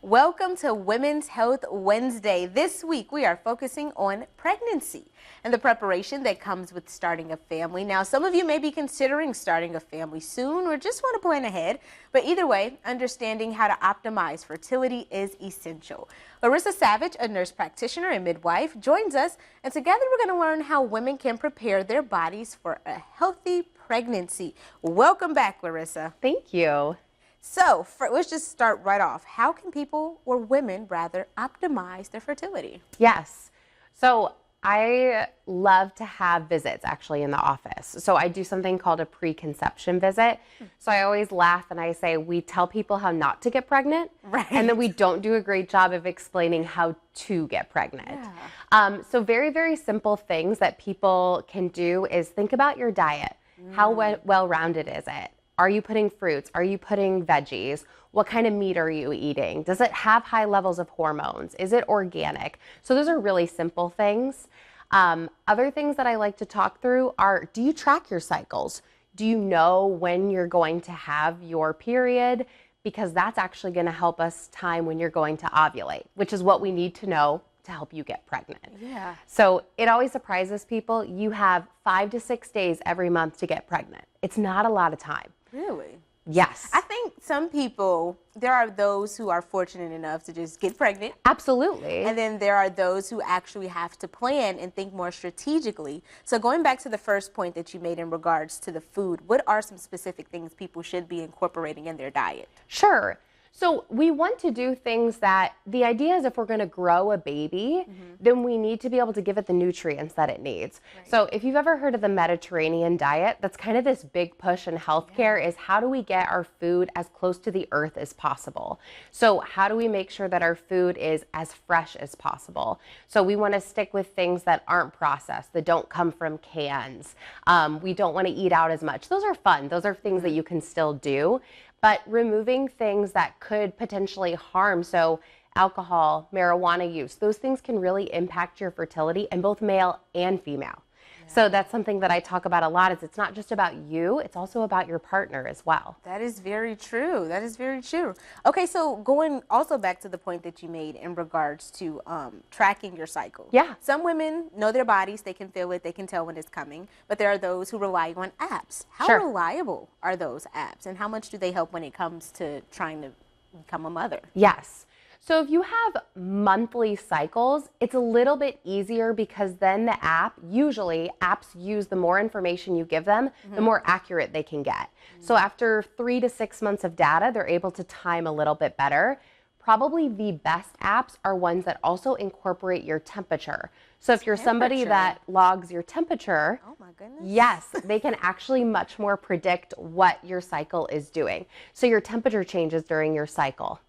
Welcome to Women's Health Wednesday. This week we are focusing on pregnancy and the preparation that comes with starting a family. Now, some of you may be considering starting a family soon or just want to plan ahead, but either way, understanding how to optimize fertility is essential. Larissa Savage, a nurse practitioner and midwife, joins us, and together we're going to learn how women can prepare their bodies for a healthy pregnancy. Welcome back, Larissa. Thank you. So let's just start right off. How can people, or women rather, optimize their fertility? Yes. So I love to have visits actually in the office. So I do something called a preconception visit. So I always laugh and I say, we tell people how not to get pregnant. Right. And then we don't do a great job of explaining how to get pregnant. Yeah. So very, very simple things that people can do is think about your diet. How well-rounded is it? Are you putting fruits? Are you putting veggies? What kind of meat are you eating? Does it have high levels of hormones? Is it organic? So those are really simple things. Other things that I like to talk through are, do you track your cycles? Do you know when you're going to have your period? Because that's actually going to help us time when you're going to ovulate, which is what we need to know to help you get pregnant. Yeah. So it always surprises people. You have 5 to 6 days every month to get pregnant. It's not a lot of time. Really? Yes. I think some people, there are those who are fortunate enough to just get pregnant. Absolutely. And then there are those who actually have to plan and think more strategically. So going back to the first point that you made in regards to the food, what are some specific things people should be incorporating in their diet? Sure. So we want to do things that, the idea is if we're going to grow a baby, then we need to be able to give it the nutrients that it needs. Right. So if you've ever heard of the Mediterranean diet, that's kind of this big push in healthcare is how do we get our food as close to the earth as possible? So how do we make sure that our food is as fresh as possible? So we want to stick with things that aren't processed, that don't come from cans. We don't want to eat out as much. Those are fun. Those are things that you can still do. But removing things that could potentially harm, so alcohol, marijuana use, those things can really impact your fertility in both male and female. Yeah. So that's something that I talk about a lot is it's not just about you, it's also about your partner as well. That is very true. That is very true. Okay, so going also back to the point that you made in regards to tracking your cycle. Yeah. Some women know their bodies, they can feel it, they can tell when it's coming, but there are those who rely on apps. How Sure. reliable are those apps and how much do they help when it comes to trying to become a mother? Yes. So if you have monthly cycles, it's a little bit easier because then the app, usually apps use the more information you give them, the more accurate they can get. So after 3 to 6 months of data, they're able to time a little bit better. Probably the best apps are ones that also incorporate your temperature. So if you're somebody that logs your temperature, oh my goodness. Yes, they can actually much more predict what your cycle is doing. So your temperature changes during your cycle.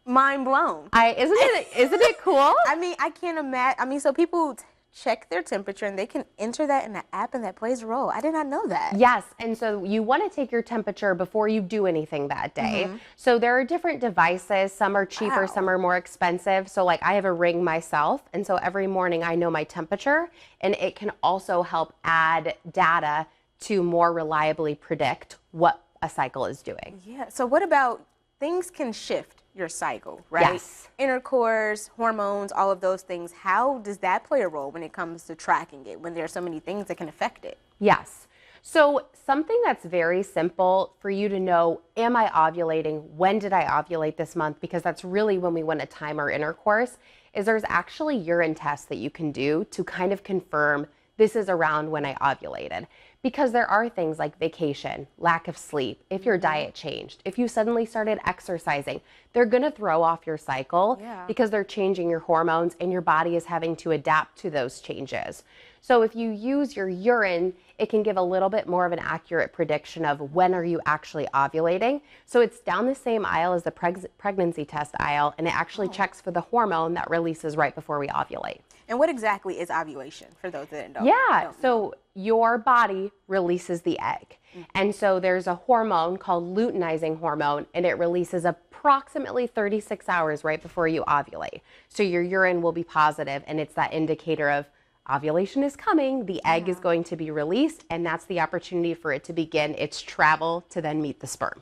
Mind blown. Isn't it cool? I mean, I can't imagine. I mean, so people check their temperature and they can enter that in the app and that plays a role. I did not know that. Yes, and so you want to take your temperature before you do anything that day. So there are different devices. Some are cheaper, some are more expensive. So like I have a Ring myself, and so every morning I know my temperature, and it can also help add data to more reliably predict what a cycle is doing. Yeah, so what about things can shift your cycle, right? Yes. Intercourse, hormones, all of those things. How does that play a role when it comes to tracking it, when there are so many things that can affect it? Yes. So something that's very simple for you to know, am I ovulating? When did I ovulate this month? Because that's really when we want to time our intercourse, is there's actually urine tests that you can do to kind of confirm this is around when I ovulated. Because there are things like vacation, lack of sleep, if your diet changed, if you suddenly started exercising, they're going to throw off your cycle because they're changing your hormones and your body is having to adapt to those changes. So if you use your urine, it can give a little bit more of an accurate prediction of when are you actually ovulating. So it's down the same aisle as the pregnancy test aisle, and it actually checks for the hormone that releases right before we ovulate. And what exactly is ovulation for those that don't? So your body releases the egg. And so there's a hormone called luteinizing hormone, and it releases approximately 36 hours right before you ovulate. So your urine will be positive, and it's that indicator of ovulation is coming, the egg is going to be released, and that's the opportunity for it to begin its travel to then meet the sperm.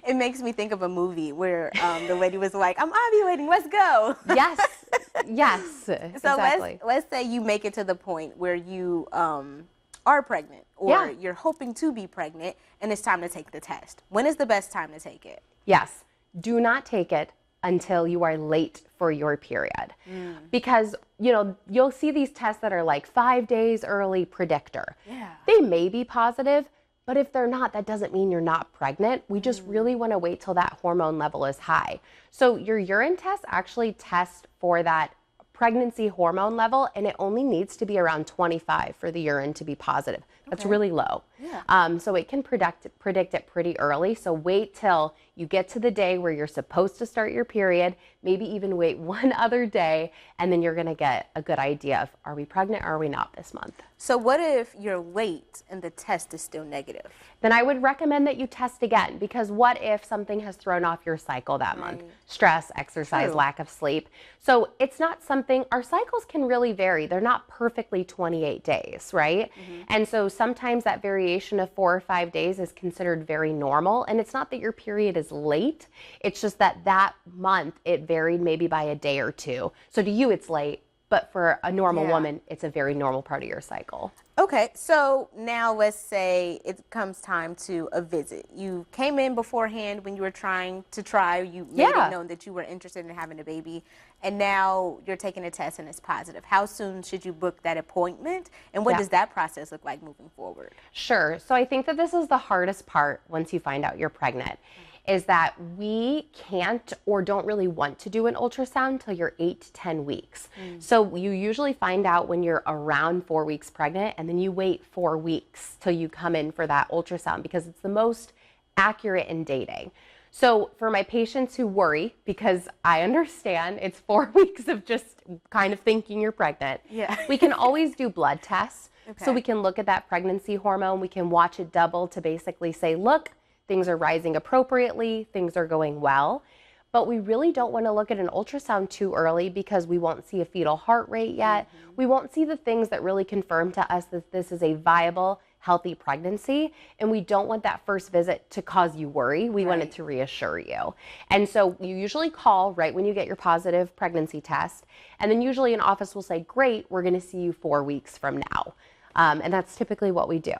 It makes me think of a movie where the lady was like, I'm ovulating, let's go. Yes, yes, So exactly. let's say you make it to the point where you are pregnant, or you're hoping to be pregnant, and it's time to take the test. When is the best time to take it? Yes, do not take it until you are late for your period. Because, you know, you'll see these tests that are like 5 days early predictor. Yeah. They may be positive, but if they're not, that doesn't mean you're not pregnant. We just really want to wait till that hormone level is high. So your urine test actually tests for that pregnancy hormone level, and it only needs to be around 25 for the urine to be positive. That's really low. Yeah. So it can predict it pretty early. So wait till you get to the day where you're supposed to start your period, maybe even wait one other day, and then you're going to get a good idea of, are we pregnant or are we not this month? So what if you're late and the test is still negative? Then I would recommend that you test again, because what if something has thrown off your cycle that month? Stress, exercise, lack of sleep. So it's not something, our cycles can really vary. They're not perfectly 28 days, right? And so sometimes that variation of 4 or 5 days is considered very normal. And it's not that your period is late. It's just that that month it varied maybe by a day or two. So to you, it's late. But for a normal woman, it's a very normal part of your cycle. Okay, so now let's say it comes time to a visit. You came in beforehand when you were trying to you made it known that you were interested in having a baby, and now you're taking a test and it's positive. How soon should you book that appointment, and what does that process look like moving forward? Sure. So I think that this is the hardest part once you find out you're pregnant. Is that we can't or don't really want to do an ultrasound till you're 8 to 10 weeks. So you usually find out when you're around 4 weeks pregnant, and then you wait 4 weeks till you come in for that ultrasound, because it's the most accurate in dating. So for my patients who worry, because I understand it's 4 weeks of just kind of thinking you're pregnant, we can always do blood tests. So we can look at that pregnancy hormone, we can watch it double to basically say, look, things are rising appropriately, things are going well. But we really don't want to look at an ultrasound too early, because we won't see a fetal heart rate yet. We won't see the things that really confirm to us that this is a viable, healthy pregnancy. And we don't want that first visit to cause you worry. We want it to reassure you. And so you usually call right when you get your positive pregnancy test. And then usually an office will say, great, we're going to see you 4 weeks from now. And that's typically what we do.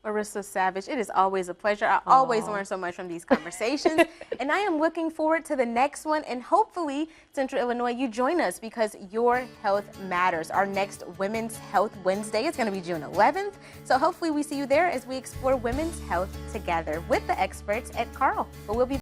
Marissa Savage, it is always a pleasure. I always learn so much from these conversations. And I am looking forward to the next one. And hopefully, Central Illinois, you join us, because your health matters. Our next Women's Health Wednesday is going to be June 11th. So hopefully we see you there as we explore women's health together with the experts at Carle. But we'll be